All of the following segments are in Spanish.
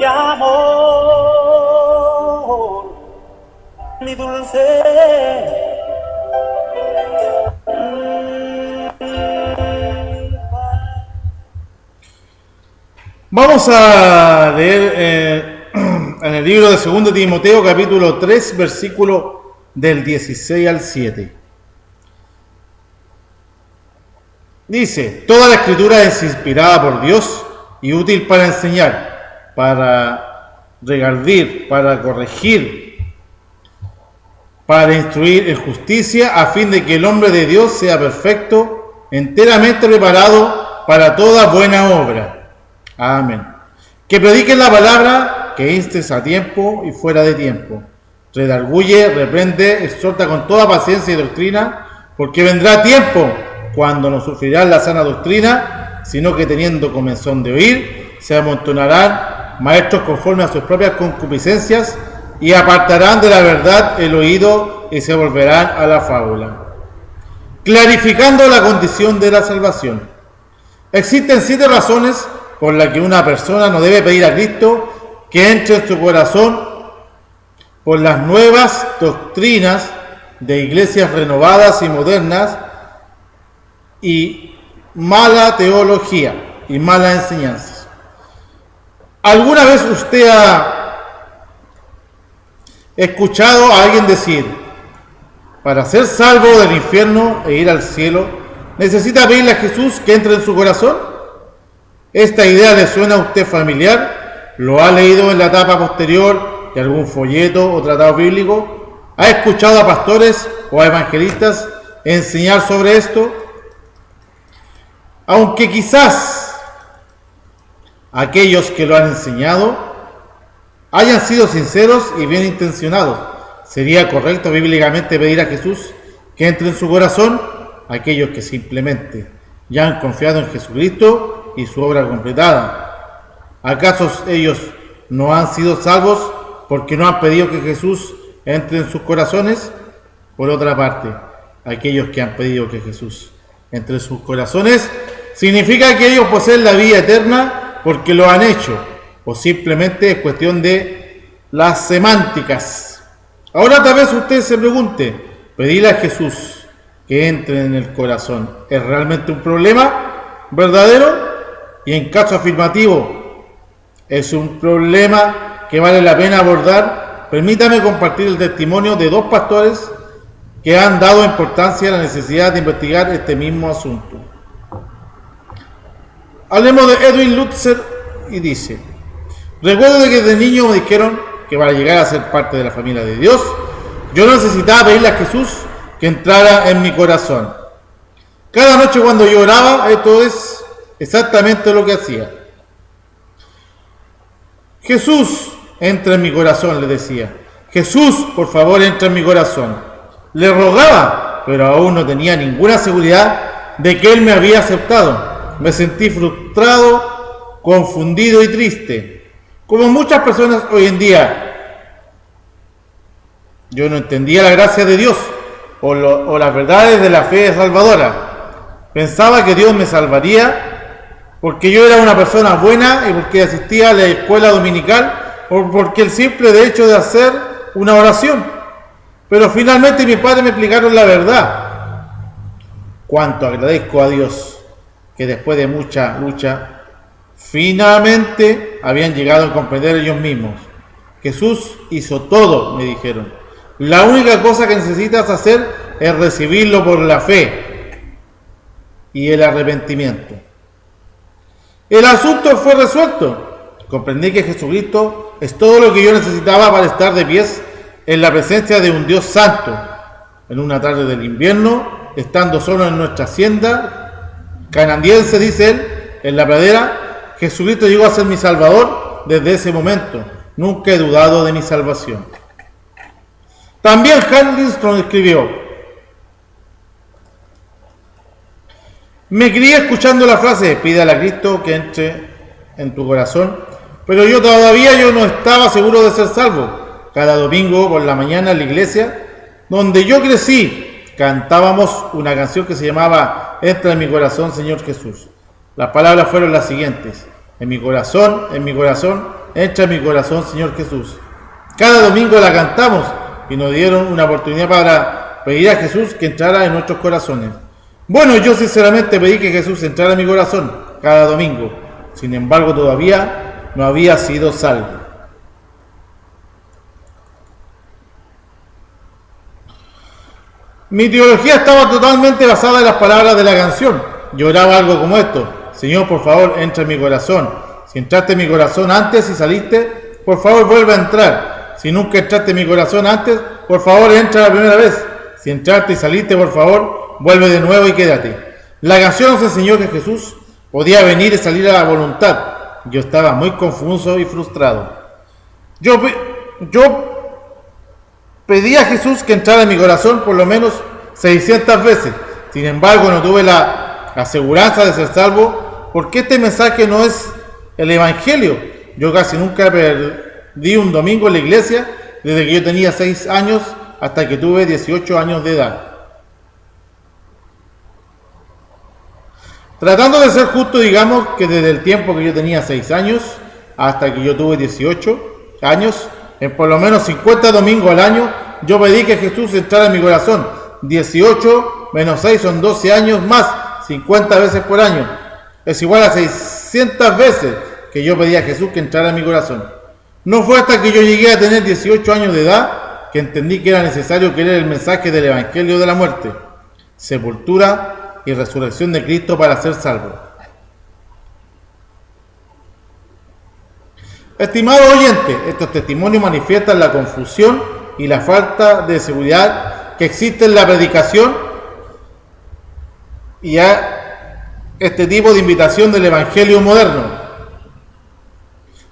amor, mi dulce. Vamos a leer en el libro de 2 Timoteo, capítulo 3, versículo del 16 al 7. Dice: toda la escritura es inspirada por Dios y útil para enseñar, para redarguir, para corregir, para instruir en justicia, a fin de que el hombre de Dios sea perfecto, enteramente preparado para toda buena obra. Amén. Que prediques la palabra, que instes a tiempo y fuera de tiempo. Redarguye, reprende, exhorta con toda paciencia y doctrina, porque vendrá tiempo cuando no sufrirán la sana doctrina, sino que teniendo comezón de oír, se amontonarán maestros conforme a sus propias concupiscencias y apartarán de la verdad el oído y se volverán a la fábula. Clarificando la condición de la salvación. Existen 7 razones por las que una persona no debe pedir a Cristo que entre en su corazón por las nuevas doctrinas de iglesias renovadas y modernas y mala teología y malas enseñanzas. ¿Alguna vez usted ha escuchado a alguien decir: para ser salvo del infierno e ir al cielo, necesita pedirle a Jesús que entre en su corazón? ¿Esta idea le suena a usted familiar? ¿Lo ha leído en la etapa posterior de algún folleto o tratado bíblico? ¿Ha escuchado a pastores o a evangelistas enseñar sobre esto? Aunque quizás aquellos que lo han enseñado hayan sido sinceros y bien intencionados, ¿sería correcto bíblicamente pedir a Jesús que entre en su corazón? Aquellos que simplemente ya han confiado en Jesucristo y su obra completada, ¿acaso ellos no han sido salvos porque no han pedido que Jesús entre en sus corazones? Por otra parte, aquellos que han pedido que Jesús entre en sus corazones, ¿significa que ellos poseen la vida eterna porque lo han hecho? ¿O simplemente es cuestión de las semánticas? Ahora tal vez usted se pregunte: pedirle a Jesús que entre en el corazón, ¿es realmente un problema verdadero? Y en caso afirmativo, ¿es un problema que vale la pena abordar? Permítame compartir el testimonio de 2 pastores que han dado importancia a la necesidad de investigar este mismo asunto. Hablemos de Edwin Lutzer y dice: recuerdo de que de niño me dijeron que para llegar a ser parte de la familia de Dios, yo necesitaba pedirle a Jesús que entrara en mi corazón. Cada noche cuando yo oraba, esto es exactamente lo que hacía. Jesús, entra en mi corazón, le decía. Jesús, por favor, entra en mi corazón. Le rogaba, pero aún no tenía ninguna seguridad de que Él me había aceptado. Me sentí frustrado, confundido y triste. Como muchas personas hoy en día, yo no entendía la gracia de Dios o las verdades de la fe salvadora. Pensaba que Dios me salvaría porque yo era una persona buena y porque asistía a la escuela dominical o porque el simple hecho de hacer una oración. Pero finalmente mis padres me explicaron la verdad. Cuánto agradezco a Dios que después de mucha lucha finalmente habían llegado a comprender ellos mismos. Jesús hizo todo, me dijeron. La única cosa que necesitas hacer es recibirlo por la fe y el arrepentimiento. El asunto fue resuelto. Comprendí que Jesucristo es todo lo que yo necesitaba para estar de pies en la presencia de un Dios santo. En una tarde del invierno, estando solo en nuestra hacienda canadiense, dice él, en la pradera, Jesucristo llegó a ser mi Salvador. Desde ese momento nunca he dudado de mi salvación. También Hal Lindstrom escribió: me crié escuchando la frase: pídale a Cristo que entre en tu corazón, pero yo no estaba seguro de ser salvo. Cada domingo por la mañana en la iglesia donde yo crecí, cantábamos una canción que se llamaba Entra en mi corazón, Señor Jesús. Las palabras fueron las siguientes: en mi corazón, entra en mi corazón, Señor Jesús. Cada domingo la cantamos y nos dieron una oportunidad para pedir a Jesús que entrara en nuestros corazones. Bueno, yo sinceramente pedí que Jesús entrara en mi corazón cada domingo. Sin embargo, todavía no había sido salvo. Mi teología estaba totalmente basada en las palabras de la canción. Yo oraba algo como esto: Señor, por favor, entra en mi corazón. Si entraste en mi corazón antes y saliste, por favor, vuelve a entrar. Si nunca entraste en mi corazón antes, por favor, entra la primera vez. Si entraste y saliste, por favor, vuelve de nuevo y quédate. La canción nos enseñó que Jesús podía venir y salir a la voluntad. Yo estaba muy confuso y frustrado. Yo pedí a Jesús que entrara en mi corazón por lo menos 600 veces. Sin embargo, no tuve la aseguranza de ser salvo, porque este mensaje no es el Evangelio. Yo casi nunca perdí un domingo en la iglesia desde que yo tenía 6 años hasta que tuve 18 años de edad. Tratando de ser justo, digamos que desde el tiempo que yo tenía 6 años hasta que yo tuve 18 años, en por lo menos 50 domingos al año, yo pedí que Jesús entrara en mi corazón. 18 menos 6 son 12 años más, 50 veces por año. Es igual a 600 veces que yo pedí a Jesús que entrara en mi corazón. No fue hasta que yo llegué a tener 18 años de edad que entendí que era necesario creer el mensaje del Evangelio de la muerte, sepultura y resurrección de Cristo para ser salvo. Estimado oyente, estos testimonios manifiestan la confusión y la falta de seguridad que existe en la predicación y a este tipo de invitación del Evangelio moderno.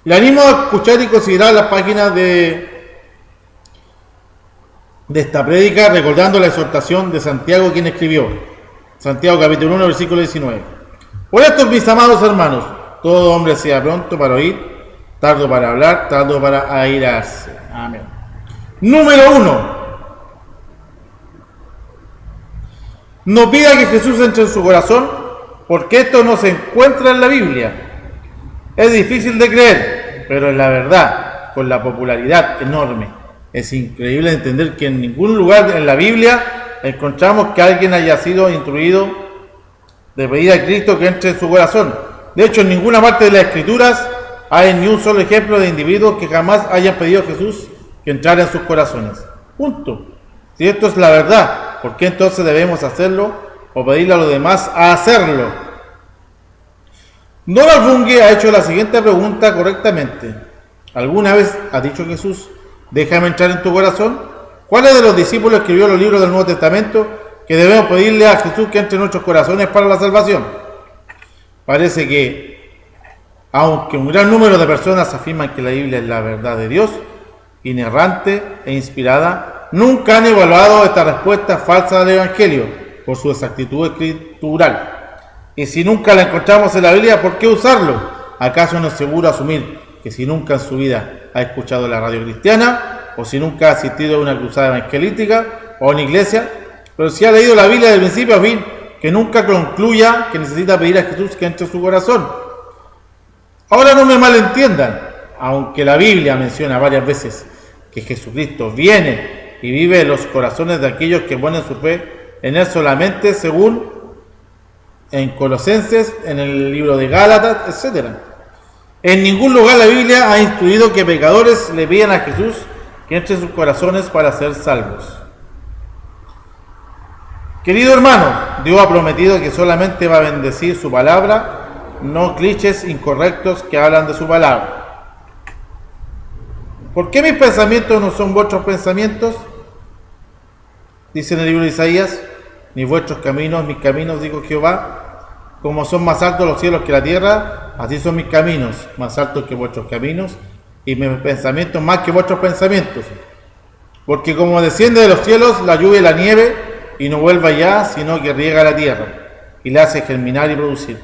Le animo a escuchar y considerar las páginas de esta prédica, recordando la exhortación de Santiago, quien escribió, Santiago capítulo 1, versículo 19. Por esto, mis amados hermanos, todo hombre sea pronto para oír, tardo para hablar, tardo para airarse. Amén. Número 1. No pida que Jesús entre en su corazón, porque esto no se encuentra en la Biblia. Es difícil de creer, pero es la verdad, con la popularidad enorme. Es increíble entender que en ningún lugar en la Biblia encontramos que alguien haya sido instruido de pedir a Cristo que entre en su corazón. De hecho, en ninguna parte de las Escrituras hay ni un solo ejemplo de individuos que jamás hayan pedido a Jesús que entrara en sus corazones. Punto. Si esto es la verdad, ¿por qué entonces debemos hacerlo o pedirle a los demás a hacerlo? Donald Runge ha hecho la siguiente pregunta correctamente. ¿Alguna vez ha dicho Jesús, déjame entrar en tu corazón? ¿Cuáles de los discípulos escribió los libros del Nuevo Testamento que debemos pedirle a Jesús que entre en nuestros corazones para la salvación? Parece que, aunque un gran número de personas afirman que la Biblia es la verdad de Dios, inerrante e inspirada, nunca han evaluado esta respuesta falsa del Evangelio por su exactitud escritural. Y si nunca la encontramos en la Biblia, ¿por qué usarlo? ¿Acaso no es seguro asumir que si nunca en su vida ha escuchado la radio cristiana, o si nunca ha asistido a una cruzada evangelística o a una iglesia, pero si ha leído la Biblia de principio a fin, que nunca concluya que necesita pedir a Jesús que entre en su corazón? Ahora no me malentiendan, aunque la Biblia menciona varias veces que Jesucristo viene y vive en los corazones de aquellos que ponen su fe en Él solamente, según en Colosenses, en el libro de Gálatas, etc. En ningún lugar la Biblia ha instruido que pecadores le pidan a Jesús que entre en sus corazones para ser salvos. Querido hermano, Dios ha prometido que solamente va a bendecir su palabra, no clichés incorrectos que hablan de su palabra. ¿Por qué mis pensamientos no son vuestros pensamientos? Dice en el libro de Isaías, ni vuestros caminos, mis caminos, dijo Jehová. Como son más altos los cielos que la tierra, así son mis caminos, más altos que vuestros caminos, y mis pensamientos más que vuestros pensamientos. Porque como desciende de los cielos la lluvia y la nieve, y no vuelve allá, sino que riega la tierra, y la hace germinar y producir,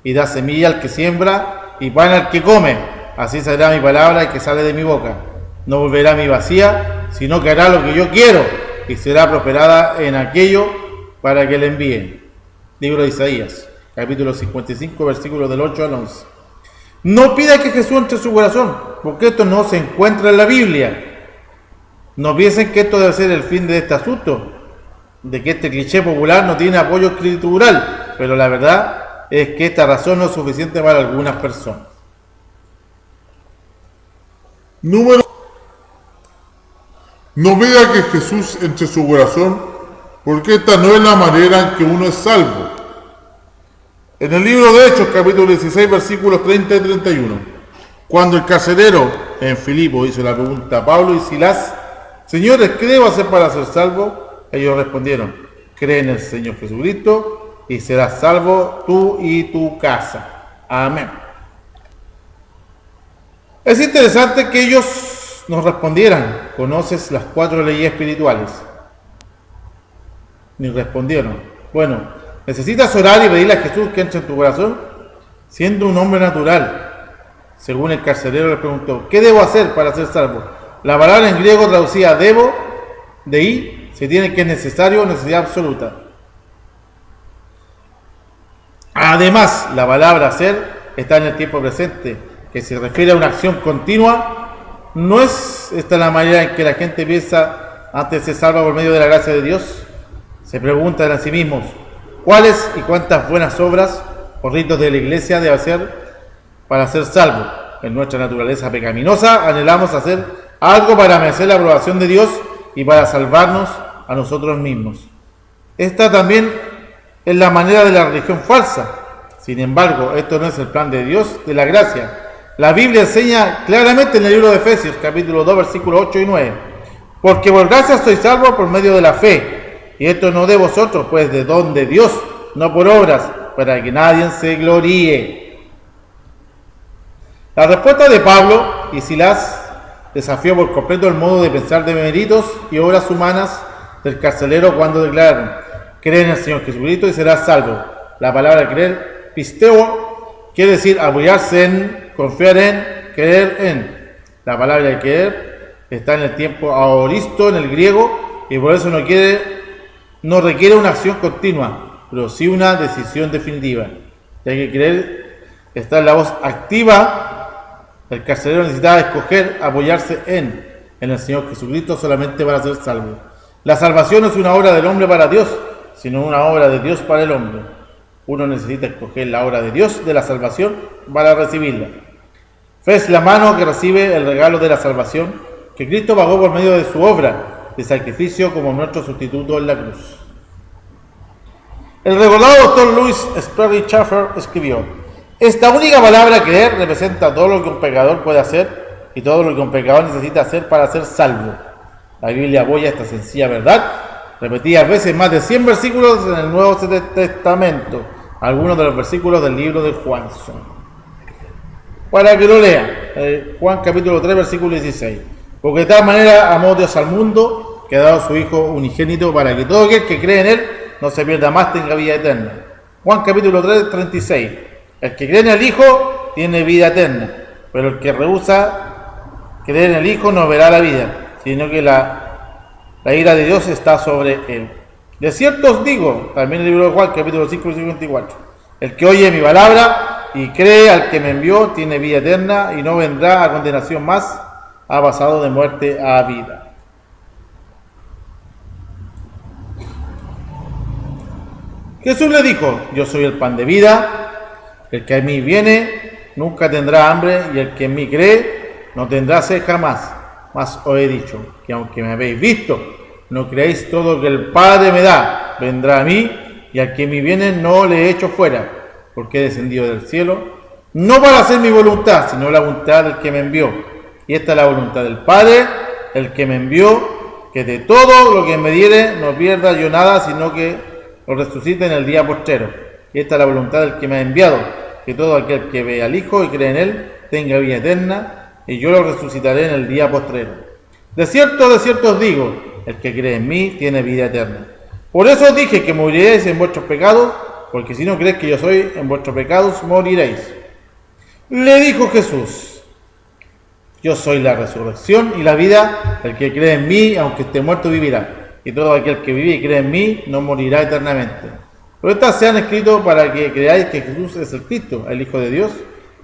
y da semilla al que siembra, y pan al que come, así será mi palabra que sale de mi boca. No volverá a mi vacía, sino que hará lo que yo quiero, y será prosperada en aquello para que le envíen. Libro de Isaías, capítulo 55, versículos del 8 al 11. No pida que Jesús entre en su corazón, porque esto no se encuentra en la Biblia. No piensen que esto debe ser el fin de este asunto, de que este cliché popular no tiene apoyo escritural, pero la verdad es que esta razón no es suficiente para algunas personas. Número. No vea que Jesús entre su corazón, porque esta no es la manera en que uno es salvo. En el libro de Hechos, capítulo 16, versículos 30 y 31, cuando el carcelero en Filipo hizo la pregunta a Pablo y Silas: Señores, ¿qué debo hacer para ser salvo? Ellos respondieron: cree en el Señor Jesucristo y serás salvo tú y tu casa. Amén. Es interesante que ellos nos respondieran: ¿conoces las 4 leyes espirituales? Ni respondieron. Bueno, ¿necesitas orar y pedirle a Jesús que entre en tu corazón? Siendo un hombre natural, según el carcelero le preguntó: ¿qué debo hacer para ser salvo? La palabra en griego traducida debo, dei, se tiene que es necesario o necesidad absoluta. Además, la palabra ser está en el tiempo presente, que se refiere a una acción continua. ¿No es esta la manera en que la gente piensa antes de ser salva por medio de la gracia de Dios? Se preguntan a sí mismos: ¿cuáles y cuántas buenas obras o ritos de la iglesia debe hacer para ser salvo? En nuestra naturaleza pecaminosa anhelamos hacer algo para merecer la aprobación de Dios y para salvarnos a nosotros mismos. Esta también es la manera de la religión falsa. Sin embargo, esto no es el plan de Dios de la gracia. La Biblia enseña claramente en el libro de Efesios, capítulo 2, versículos 8 y 9: porque por gracia sois salvos por medio de la fe, y esto no de vosotros, pues de don de Dios, no por obras, para que nadie se gloríe. La respuesta de Pablo y Silas desafió por completo el modo de pensar de méritos y obras humanas del carcelero cuando declararon: cree en el Señor Jesucristo y serás salvo. La palabra creer, pisteo, quiere decir apoyarse en, confiar en, creer en. La palabra creer está en el tiempo aoristo en el griego y por eso no requiere una acción continua, pero sí una decisión definitiva. Ya que creer está en la voz activa. El carcelero necesitaba escoger apoyarse en el Señor Jesucristo solamente para ser salvo. La salvación no es una obra del hombre para Dios, sino una obra de Dios para el hombre. Uno necesita escoger la obra de Dios de la salvación para recibirla. Fe es la mano que recibe el regalo de la salvación que Cristo pagó por medio de su obra de sacrificio como nuestro sustituto en la cruz. El recordado doctor Louis Sperry Chafer escribió: esta única palabra creer representa todo lo que un pecador puede hacer y todo lo que un pecador necesita hacer para ser salvo. La Biblia apoya esta sencilla verdad, repetidas veces más de 100 versículos en el Nuevo Testamento. Algunos de los versículos del libro de Juan son: para que lo lean, Juan capítulo 3, versículo 16. Porque de tal manera amó Dios al mundo, que ha dado a su Hijo unigénito, para que todo aquel que cree en Él no se pierda más, tenga vida eterna. Juan capítulo 3, 36. El que cree en el Hijo tiene vida eterna, pero el que rehúsa creer en el Hijo no verá la vida, sino que la ira de Dios está sobre él. De cierto os digo, también el libro de Juan, capítulo 5, versículo 24, el que oye mi palabra y cree al que me envió tiene vida eterna y no vendrá a condenación más, ha pasado de muerte a vida. Jesús le dijo: yo soy el pan de vida. El que a mí viene nunca tendrá hambre, y el que en mí cree no tendrá sed jamás. Mas os he dicho que aunque me habéis visto, no creéis todo lo que el Padre me da. Vendrá a mí, y al que en mí viene no le he hecho fuera, porque he descendido del cielo, no para hacer mi voluntad, sino la voluntad del que me envió. Y esta es la voluntad del Padre, el que me envió, que de todo lo que me diere no pierda yo nada, sino que lo resucite en el día postrero. Y esta es la voluntad del que me ha enviado, que todo aquel que ve al Hijo y cree en Él tenga vida eterna, y yo lo resucitaré en el día postrero. De cierto os digo, el que cree en mí tiene vida eterna. Por eso os dije que moriréis en vuestros pecados, porque si no creéis que yo soy, en vuestros pecados moriréis. Le dijo Jesús: yo soy la resurrección y la vida, el que cree en mí, aunque esté muerto, vivirá, y todo aquel que vive y cree en mí no morirá eternamente. Pero estas se han escrito para que creáis que Jesús es el Cristo, el Hijo de Dios,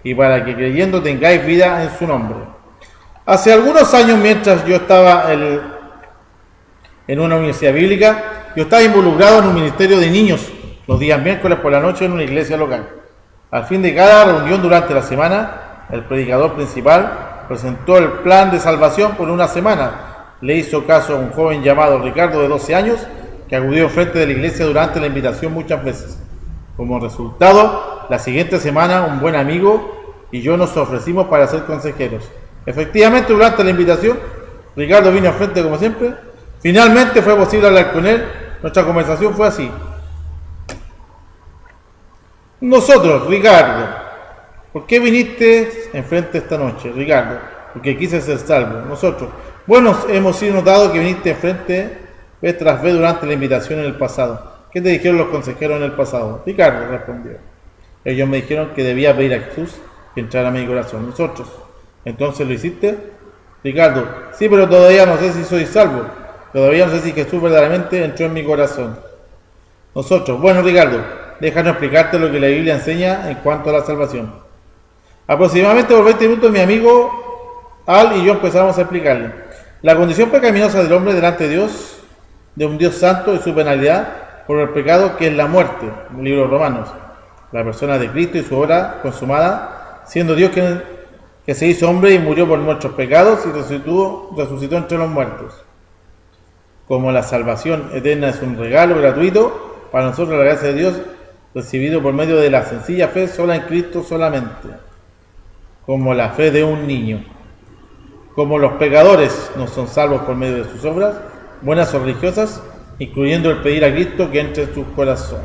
y para que creyendo tengáis vida en su nombre. Hace algunos años, mientras yo estaba en una universidad bíblica, yo estaba involucrado en un ministerio de niños los días miércoles por la noche en una iglesia local. Al fin de cada reunión durante la semana, el predicador principal presentó el plan de salvación por una semana. Le hizo caso a un joven llamado Ricardo de 12 años que acudió enfrente de la iglesia durante la invitación muchas veces. Como resultado, la siguiente semana un buen amigo y yo nos ofrecimos para ser consejeros. Efectivamente, durante la invitación, Ricardo vino al frente como siempre. Finalmente fue posible hablar con él. Nuestra conversación fue así. Nosotros, Ricardo, ¿por qué viniste enfrente esta noche, Ricardo? Porque quise ser salvo. Nosotros, bueno, hemos sido notado que viniste enfrente vez tras vez durante la invitación en el pasado. ¿Qué te dijeron los consejeros en el pasado? Ricardo respondió. Ellos me dijeron que debía pedir a Jesús que entrara a mi corazón. Nosotros, ¿entonces lo hiciste? Ricardo, sí, pero todavía no sé si soy salvo. Todavía no sé si Jesús verdaderamente entró en mi corazón. Nosotros, bueno, Ricardo, déjanos explicarte lo que la Biblia enseña en cuanto a la salvación. Aproximadamente por 20 minutos mi amigo Al y yo empezamos a explicarle la condición pecaminosa del hombre delante de Dios, de un Dios santo y su penalidad por el pecado que es la muerte, un libro de Romanos, la persona de Cristo y su obra consumada, siendo Dios que se hizo hombre y murió por nuestros pecados y resucitó entre los muertos. Como la salvación eterna es un regalo gratuito para nosotros, la gracia de Dios recibido por medio de la sencilla fe sola en Cristo solamente, como la fe de un niño. Como los pecadores no son salvos por medio de sus obras, buenas o religiosas, incluyendo el pedir a Cristo que entre en sus corazones.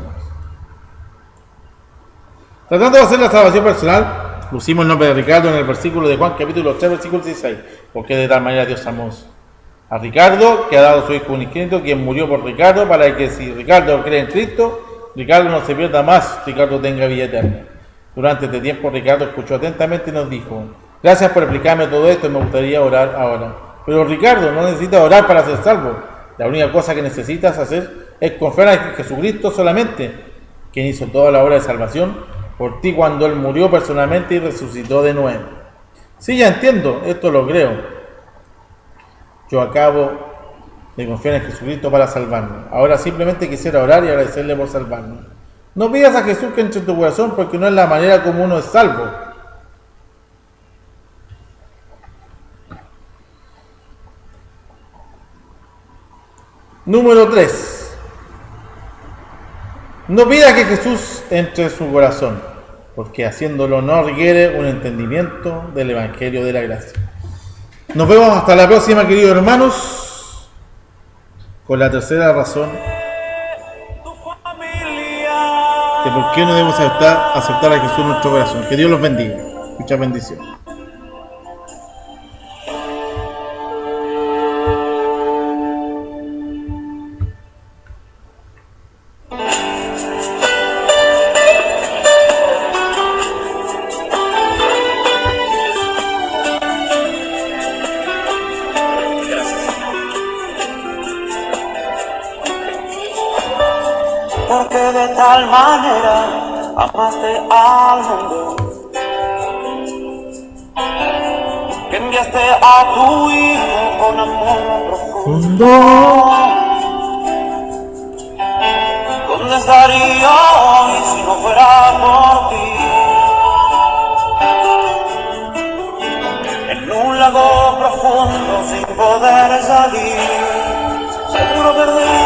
Tratando de hacer la salvación personal, pusimos el nombre de Ricardo en el versículo de Juan capítulo 3, versículo 16, porque de tal manera Dios amó a Ricardo, que ha dado su Hijo unigénito, quien murió por Ricardo, para que si Ricardo cree en Cristo, Ricardo no se pierda más, Ricardo tenga vida eterna. Durante este tiempo Ricardo escuchó atentamente y nos dijo: gracias por explicarme todo esto, me gustaría orar ahora. Pero Ricardo, no necesitas orar para ser salvo. La única cosa que necesitas hacer es confiar en Jesucristo solamente, quien hizo toda la obra de salvación por ti cuando Él murió personalmente y resucitó de nuevo. Sí, ya entiendo, esto lo creo. Yo acabo de confiar en Jesucristo para salvarme. Ahora simplemente quisiera orar y agradecerle por salvarme. No pidas a Jesús que entre en tu corazón porque no es la manera como uno es salvo. Número 3. No pida que Jesús entre en su corazón, porque haciéndolo no requiere un entendimiento del Evangelio de la gracia. Nos vemos hasta la próxima, queridos hermanos, con la tercera razón de por qué no debemos aceptar a Jesús en nuestro corazón. Que Dios los bendiga. Muchas bendiciones. Porque de tal manera amaste al mundo que enviaste a tu Hijo con amor profundo. ¿Dónde estaría hoy si no fuera por ti? En un lago profundo sin poder salir, seguro perdido